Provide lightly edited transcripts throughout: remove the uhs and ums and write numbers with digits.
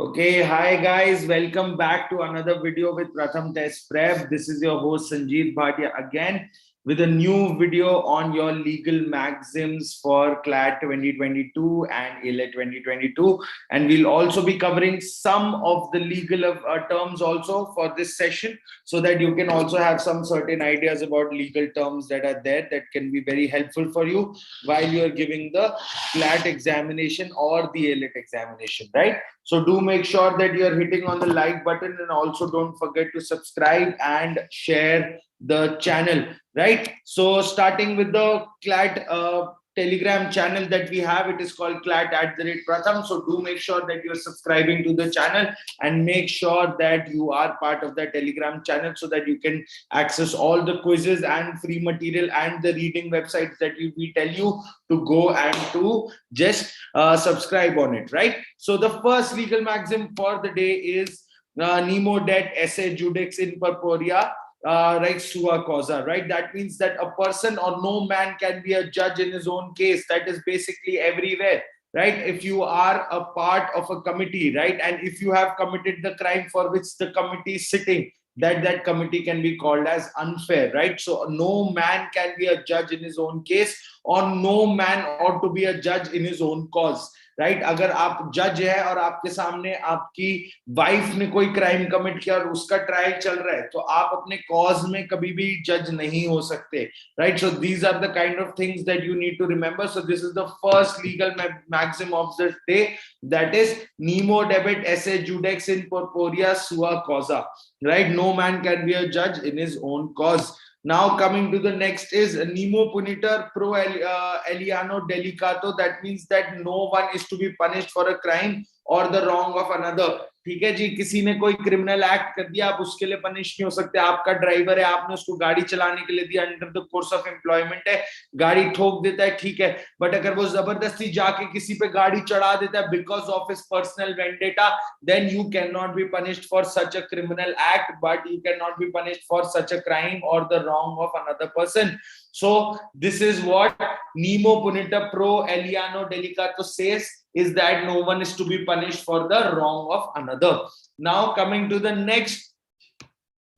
Okay, hi guys, welcome back to another video with Pratham Test Prep. This is your host Sanjeet Bhatia again with a new video on your legal maxims for CLAT 2022 and AILET 2022. And we'll also be covering some of the legal terms also for this session so that you can also have some certain ideas about legal terms that are there that can be very helpful for you while you're giving the CLAT examination or the AILET examination, right? So do make sure that you're hitting on the like button and also don't forget to subscribe and share the channel, right? So starting with the CLAT Telegram channel that we have, it is called CLAT@Pratham. So do make sure that you're subscribing to the channel and make sure that you are part of the Telegram channel so that you can access all the quizzes and free material and the reading websites that we tell you to go and to just subscribe on it, right? So the first legal maxim for the day is nemo det esse judex in purpurea, right, sua causa, right? That means that a person or no man can be a judge in his own case. That is basically everywhere, right? If you are a part of a committee, right, and if you have committed the crime for which the committee is sitting, that committee can be called as unfair, right? So no man can be a judge in his own case or no man ought to be a judge in his own cause, right अगर आप जज है और आपके सामने आपकी wife ने कोई क्राइम कमिट किया और उसका ट्रायल चल रहा है तो आप अपने कॉज में कभी भी जज नहीं हो सकते, right? So these are the kind of things that you need to remember. So this is the first legal maxim of the day, that is nemo debet esse judex in purpurea sua causa, right? No man can be a judge in his own cause. Now coming to the next is nemo puniter pro alieno delicato. That means that no one is to be punished for a crime or the wrong of another. ठीक है जी, किसी ने कोई criminal act कर दिया, आप उसके लिए पनिश नहीं हो सकते. आपका ड्राइवर है, आपने उसको गाड़ी चलाने के लिए दिया, under the course of employment है, गाड़ी ठोक देता है, ठीक है, बट अगर वो जबरदस्ती जाके किसी पे गाड़ी चढ़ा देता है because of his personal vendetta, then you can not be punished for such a criminal act, but you can not be punished for such a crime or the wrong of another person. So this is what nemo punita pro alieno delicato says, is that no one is to be punished for the wrong of another. Now coming to the next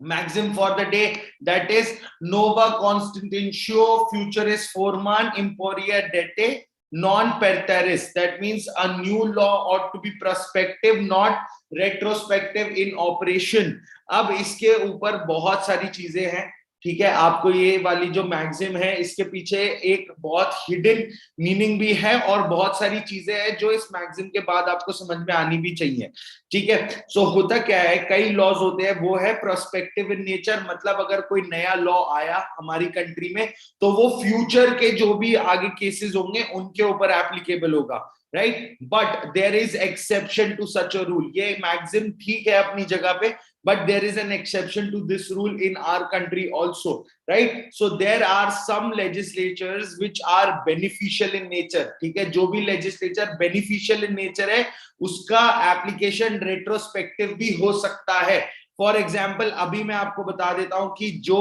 maxim for the day, that is nova constantintio futuris formam imporia dete non perteris. That means a new law ought to be prospective, not retrospective in operation. अब इसके ऊपर बहुत सारी चीजें हैं, ठीक है. आपको ये वाली जो मैक्सिम है इसके पीछे एक बहुत हिडन मीनिंग भी है और बहुत सारी चीजें हैं जो इस मैक्सिम के बाद आपको समझ में आनी भी चाहिए, ठीक है. सो होता क्या है, कई लॉज होते हैं वो है प्रोस्पेक्टिव इन नेचर, मतलब अगर कोई नया लॉ आया हमारी कंट्री में तो वो फ्यूचर के जो भी आगे केसेस होंगे उनके ऊपर एप्लीकेबल होगा, right? But there is exception to such a rule. ये मैक्सिम ठीक है अपनी जगह पे, but there is an exception to this rule in our country also, right? So there are some legislatures which are beneficial in nature, ठीक है. जो भी legislature beneficial in nature है उसका application retrospective भी हो सकता है. फॉर एग्जाम्पल अभी मैं आपको बता देता हूं कि जो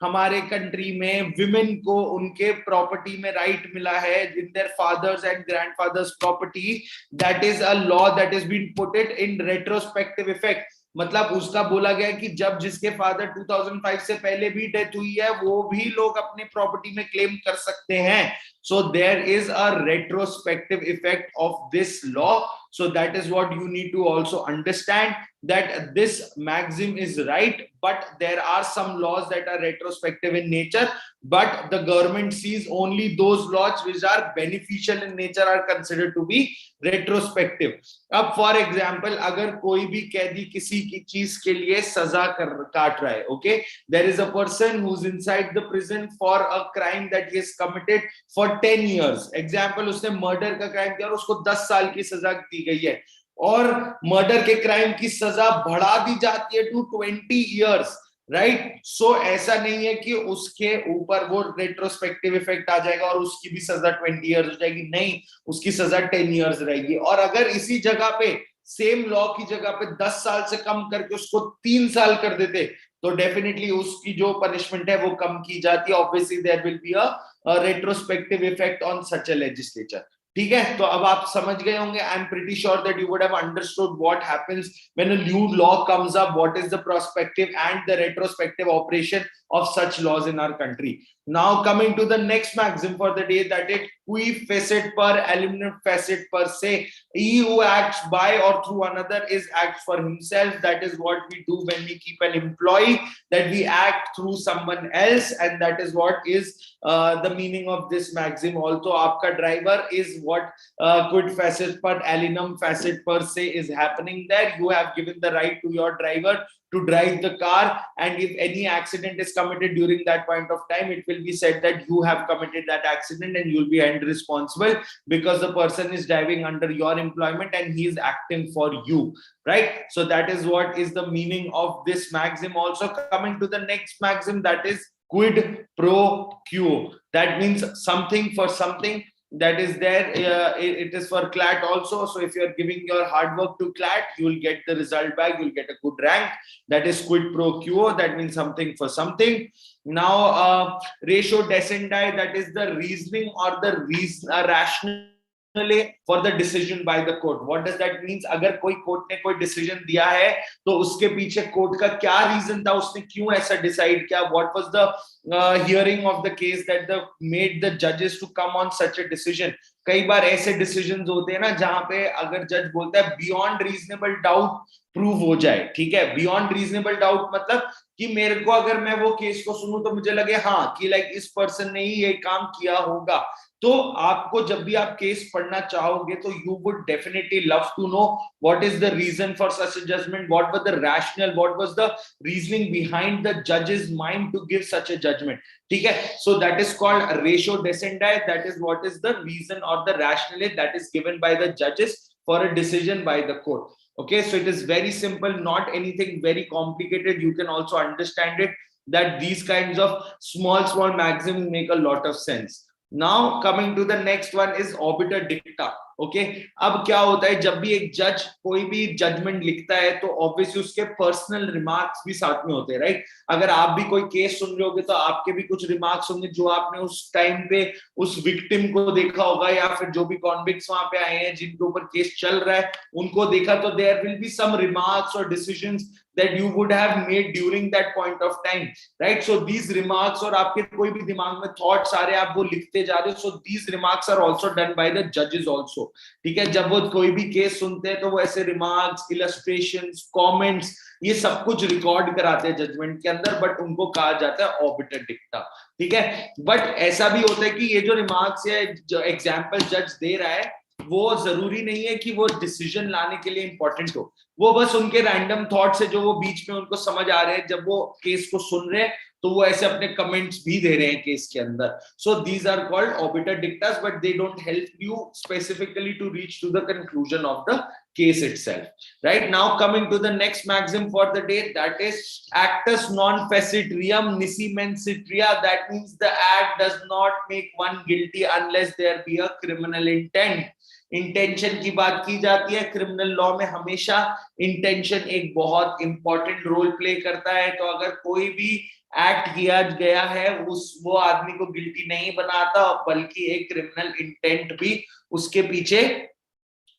हमारे कंट्री में विमेन को उनके प्रॉपर्टी में राइट मिला है in their fathers and grandfathers property, that is a law that is been put it in retrospective effect. मतलब उसका बोला गया कि जब जिसके फादर 2005 से पहले भी डेथ हुई है वो भी लोग अपने प्रॉपर्टी में क्लेम कर सकते हैं. So there is a retrospective effect of this law. So that is what you need to also understand, that this maxim is right, but there are some laws that are retrospective in nature, but the government sees only those laws which are beneficial in nature are considered to be retrospective. अब for example अगर कोई भी कैदी किसी की चीज के लिए सजा काट रहा है, okay, there is a person who is inside the prison for a crime that he has committed for 10 years. Example, उसने मर्डर का क्राइम किया और उसको 10 साल की सजा दी गई है और मर्डर के क्राइम की सजा बढ़ा दी जाती है टू 20 years, राइट? सो ऐसा नहीं है कि उसके ऊपर वो रेट्रोस्पेक्टिव इफेक्ट आ जाएगा और उसकी भी सजा 20 years हो जाएगी, नहीं, उसकी सजा 10 years रहेगी. और अगर इसी जगह पे सेम लॉ की जगह पे 10 साल से कम करके उसको 3 साल कर देते तो डेफिनेटली उसकी जो पनिशमेंट है वो कम की जाती है. Obviously there will be a retrospective effect on such a legislature. ठीक है, तो अब आप समझ गए होंगे. I am pretty sure that you would have understood what happens when a new law comes up, what is the prospective and the retrospective operation of such laws in our country. Now coming to the next maxim for the day, that is qui facet per alumnum facet per se. He who acts by or through another is acts for himself. That is what we do when we keep an employee, that we act through someone else, and that is what is the meaning of this maxim. Also aapka driver is what quid facet per alumnum facet per se is happening there. You have given the right to your driver to drive the car, and if any accident is committed during that point of time, it will be said that you have committed that accident and you'll be held responsible because the person is driving under your employment and he is acting for you, right? So that is what is the meaning of this maxim. Also coming to the next maxim, that is quid pro quo. That means something for something. That is there. It is for CLAT also. So if you are giving your hard work to CLAT, you will get the result back, you will get a good rank. That is quid pro quo. That means something for something. Now ratio descendi, that is the reasoning or the rationale for the decision by the court. What does that mean? अगर कोई court ने कोई decision दिया है तो उसके पीछे court का क्या रीजन था, उसने क्यों ऐसा डिसाइड किया, what was the hearing of the case that the made the judges to come on such a decision. कई बार ऐसे डिसीजंस होते हैं ना जहां पे अगर जज बोलता है बियॉन्ड रीजनेबल डाउट प्रूव हो जाए, ठीक है. बियॉन्ड रीजनेबल डाउट मतलब कि मेरे को अगर मैं वो केस को सुनूं तो मुझे लगे हाँ कि लाइक इस पर्सन ने ही ये काम किया होगा. तो आपको जब भी आप केस पढ़ना चाहोगे तो you would definitely love to know what is the reason for such a judgement, what was the rationale, what was the reasoning behind the जजेस mind to give such a judgement, ठीक है. So that is called ratio decidendi. That is what is the reason or the rationale that is given by the जजेस for a decision by the court. Okay, so it is very simple, not anything very complicated. You can also understand it, that these kinds of small maxims make a lot of sense. Now coming to the next one is obiter dicta. Okay, अब क्या होता है जब भी एक जज कोई भी जजमेंट लिखता है तो ऑब्वियसली उसके पर्सनल रिमार्क्स भी साथ में होते हैं, राइट. अगर आप भी कोई केस सुन रहे होगे तो आपके भी कुछ रिमार्क्स होंगे जो आपने उस टाइम पे उस विक्टिम को देखा होगा या फिर जो भी कॉन्विक्ट्स वहां पे आए हैं जिनके ऊपर केस चल रहा है उनको देखा, तो there will be some remarks और decisions that you would have made during that point of time, right? So these remarks और आपके कोई भी दिमाग में thoughts आ रहे हैं आप वो लिखते जा रहे हो, so these remarks are also done by the judges also, ठीक है. जब वो कोई भी केस सुनते हैं तो वो ऐसे remarks, illustrations, comments ये सब कुछ रिकॉर्ड कराते हैं जजमेंट के अंदर, बट उनको कहा जाता है ऑबिटर डिक्टा, ठीक है. बट ऐसा भी होता है कि ये जो रिमार्क्स है जो एग्जाम्पल जज दे रहा है वो जरूरी नहीं है कि वो डिसीजन लाने के लिए इंपॉर्टेंट हो, वो बस उनके रैंडम थॉट्स है जो वो बीच में उनको समझ आ रहे हैं जब वो केस को सुन रहे हैं तो वो ऐसे अपने कमेंट्स भी दे रहे हैं केस के अंदर. So these are called obiter dicta, but they don't help you specifically to reach to the conclusion of the case itself. Right, now coming to the next maxim for the day, that is actus non facit reum nisi mensit rea. That means the act does not make one guilty unless there be a criminal intent. Intention की बात की जाती है criminal law में, हमेशा intention एक बहुत important role play करता है. तो अगर कोई भी एक्ट किया गया है वो आदमी को गिल्टी नहीं बनाता बल्कि एक क्रिमिनल इंटेंट भी उसके पीछे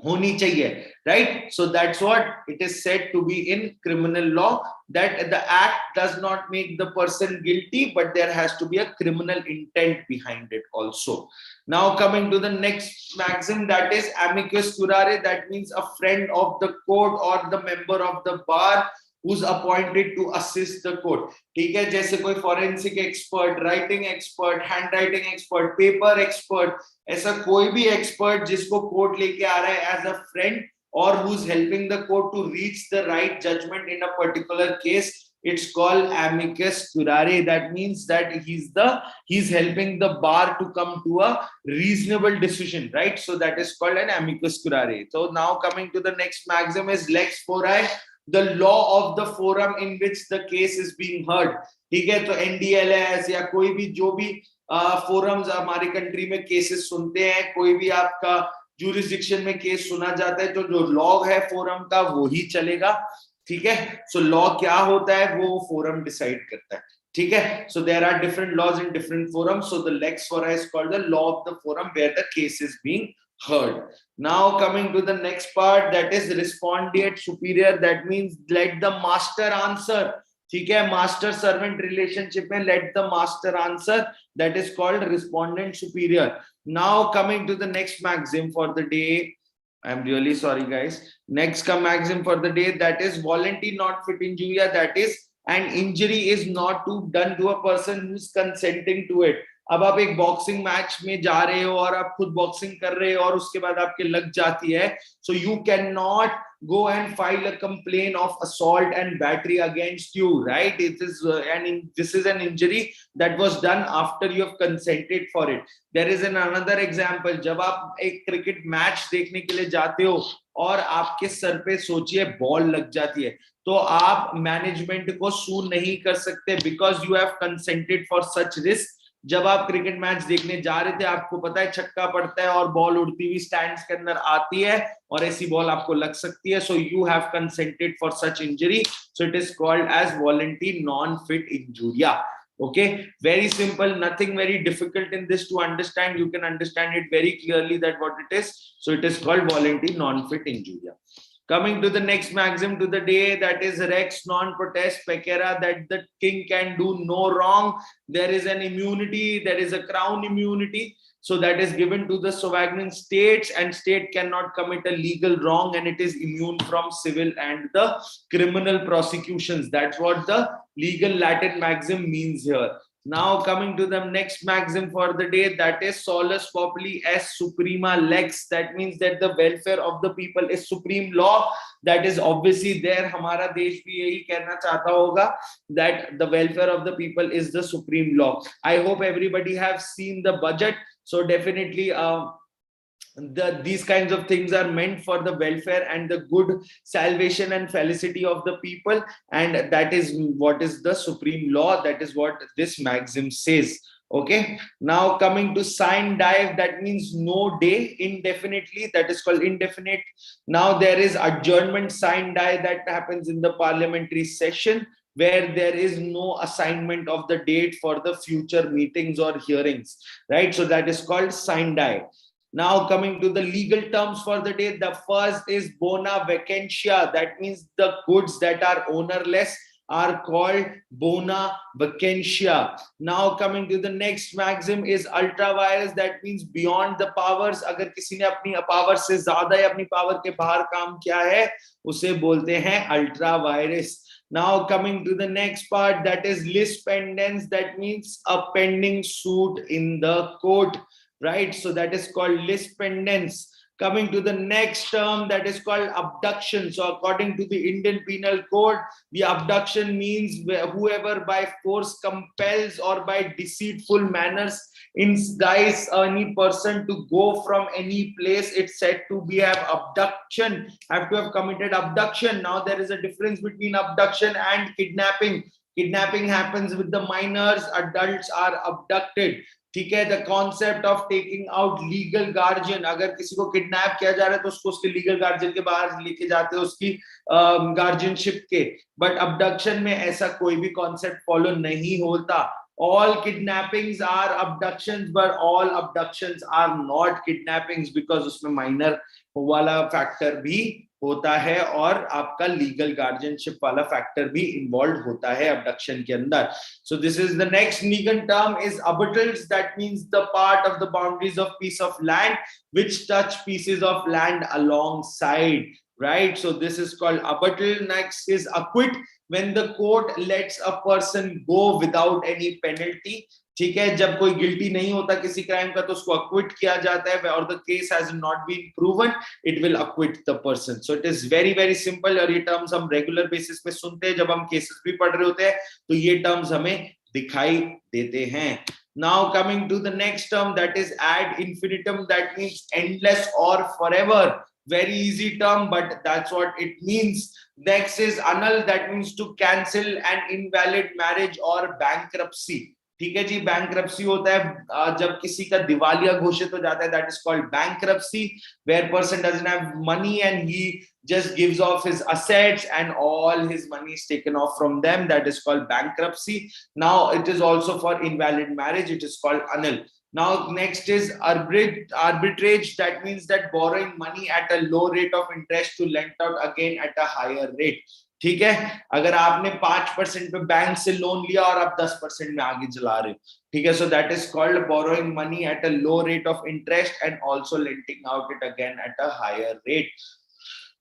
होनी चाहिए, right? So that's what it is said to be in criminal law, that the act does not make the person guilty, but there has to be a criminal intent behind it also. Now coming to the next maxim, that is amicus curiae. That means a friend of the court or the member of the bar who's appointed to assist the court, ठीक है. जैसे कोई forensic expert, writing expert, hand writing expert, paper expert, ऐसा कोई भी expert जिसको court लेके आ रहा है एज अ फ्रेंड और who's helping the court to reach the right judgment in a particular case, it's called amicus curiae. That means that he's helping the bar to come to a reasonable decision, right? So that is called an amicus curiae. So now coming to the next maxim is lex fori, the law of the forum in which the case is being heard, ठीक है. तो NDLS या कोई भी जो भी forums हमारी country में केसेस सुनते हैं, कोई भी आपका जुरिस्डिक्शन में केस सुना जाता है तो जो लॉ है फोरम का वो ही चलेगा, ठीक है. सो लॉ क्या होता है वो फोरम डिसाइड करता है, ठीक है. So there are different laws in different forums. So the lex fori is called the law of the forum where the case is being heard. Now coming to the next part, that is respondeat superior. That means let the master answer. ठीक है, master servant relationship में let the master answer, that is called respondent superior. Now coming to the next maxim for the day, I'm really sorry guys, next maxim for the day, that is voluntary not fit injuria. That is, an injury is not done to a person who is consenting to it. अब आप एक boxing match में जा रहे हो और आप खुद बॉक्सिंग कर रहे हो और उसके बाद आपके लग जाती है, so you can not go and file a complaint of assault and battery against you, right? It is this is an injury that was done after you have consented for it. There is another example, जब आप एक cricket match देखने के लिए जाते हो और आपके सर पे सोचिए बॉल लग जाती है, तो आप मैनेजमेंट को सू नहीं कर सकते because you have consented for such risk. जब आप क्रिकेट मैच देखने जा रहे थे, आपको पता है छक्का पड़ता है और बॉल उड़ती हुई स्टैंड्स के अंदर आती है और ऐसी बॉल आपको लग सकती है, so you have consented for such injury, so it is called as voluntary non fit injuria. Okay, very simple, nothing very difficult in this to understand. You can understand it very clearly that what it is. So it is called voluntary non-fit injuria. Coming to the next maxim to the day, that is rex non potest pecera, that the king can do no wrong. There is an immunity, there is a crown immunity, so that is given to the sovereign states, and state cannot commit a legal wrong, and it is immune from civil and the criminal prosecutions. That's what the legal Latin maxim means here. Now coming to the next maxim for the day, that is solus populi est suprema lex. That means that the welfare of the people is supreme law. That is obviously there. हमारा देश भी यही कहना चाहता होगा that the welfare of the people is the supreme law. I hope everybody have seen the budget. So definitely these kinds of things are meant for the welfare and the good salvation and felicity of the people, and that is what is the supreme law. That is what this maxim says. Okay, now coming to sign dive, that means no day indefinitely, that is called indefinite. Now there is adjournment sign die that happens in the parliamentary session, where there is no assignment of the date for the future meetings or hearings, right? So that is called sign die. Now coming to the legal terms for the day, the first is bona vacantia. That means the goods that are ownerless are called bona vacantia. Now coming to the next maxim is ultra vires. That means beyond the powers. अगर किसी ने अपनी power से ज्यादा या अपनी power के बाहर काम किया है, उसे बोलते हैं ultra vires. Now coming to the next part, that is lis pendens. That means a pending suit in the court, right? So that is called lis pendens. Coming to the next term, that is called abduction. So according to the Indian Penal Code, the abduction means whoever by force compels or by deceitful manners entices any person to go from any place, it's said to be have abduction, have to have committed abduction. Now there is a difference between abduction and kidnapping. Kidnapping happens with the minors, adults are abducted. ठीक है, the concept of taking out legal guardian. अगर किसी को kidnap किया जा रहा है तो उसको उसके लीगल गार्जियन के बाहर लेके जाते हैं उसकी गार्जियनशिप के. बट अबडक्शन में ऐसा कोई भी कॉन्सेप्ट फॉलो नहीं होता. All kidnappings are abductions, but all abductions are not kidnappings, because उसमें minor वाला फैक्टर भी होता है और आपका लीगल गार्जियनशिप वाला फैक्टर भी इन्वॉल्व होता है अबडक्शन के अंदर. So this is the next legal term is abuttals. That means the part of the boundaries of piece of land which touch pieces of land alongside, right? So this is called abuttal. Next is acquit, when the court lets a person go without any penalty. ठीक है, जब कोई guilty नहीं होता किसी crime का तो उसको अक्विट किया जाता है, और the case has not been proven, it will acquit the person. So it is very very simple, और ये टर्म्स हम रेगुलर बेसिस पे सुनते हैं जब हम केसेस भी पढ़ रहे होते हैं, तो ये टर्म्स हमें दिखाई देते हैं. Now coming to the next term, that is ad infinitum. That means endless or forever. Very easy term, but that's what it means. Next is annul. That means to cancel an invalid marriage or bankruptcy. ठीक है जी, bankruptcy होता है जब किसी का दिवालिया घोषित हो जाता है, that is called bankruptcy, where person doesn't have money and he just gives off his assets and all his money is taken off from them. That is called bankruptcy. Now it is also for invalid marriage, it is called annul. Now, next is arbitrage. That means that borrowing money at a low rate of interest to lend out again at a higher rate. ठीक है, अगर आपने 5% पे bank से loan लिया और आप 10% में आगे चला रहे हो, ठीक है, so that is called borrowing money at a low rate of interest and also lending out it again at a higher rate.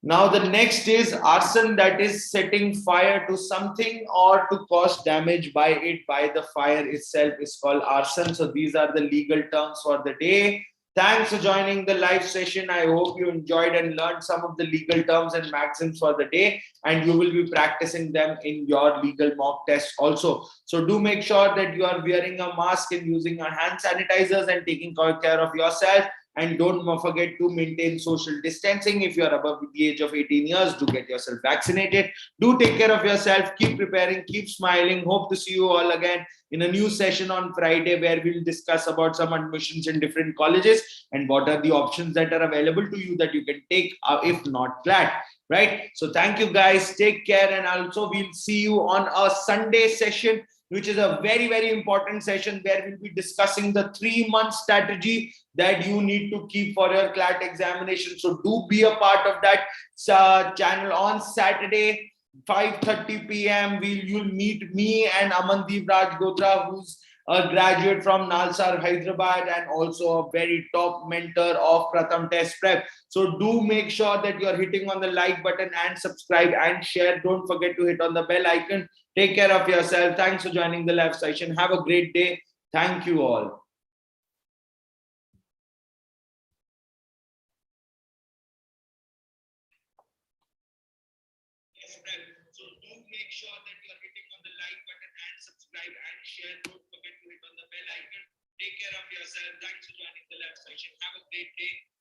Now the next is arson, that is setting fire to something or to cause damage by it, by the fire itself is called arson. So these are the legal terms for the day. Thanks for joining the live session. I hope you enjoyed and learned some of the legal terms and maxims for the day, and you will be practicing them in your legal mock test also. So do make sure that you are wearing a mask and using your hand sanitizers and taking care of yourself. And don't forget to maintain social distancing. If you are above the age of 18 years, do get yourself vaccinated. Do take care of yourself. Keep preparing. Keep smiling. Hope to see you all again in a new session on Friday, where we'll discuss about some admissions in different colleges and what are the options that are available to you that you can take, if not CLAT. Right? So thank you guys. Take care. And also we'll see you on a Sunday session, which is a very, very important session where we'll be discussing the 3-month strategy that you need to keep for your CLAT examination. So do be a part of that channel on Saturday, 5:30 p.m. You'll meet me and Amandeep Rajgotra, who's a graduate from Nalsar, Hyderabad, and also a very top mentor of Pratham Test Prep. So do make sure that you're hitting on the like button and subscribe and share. Don't forget to hit on the bell icon. Take care of yourself. Thanks for joining the live session. Have a great day. Thank you all. So do make sure that you are hitting on the like button and subscribe and share. Don't forget to hit on the bell icon. Take care of yourself. Thanks for joining the live session. Have a great day.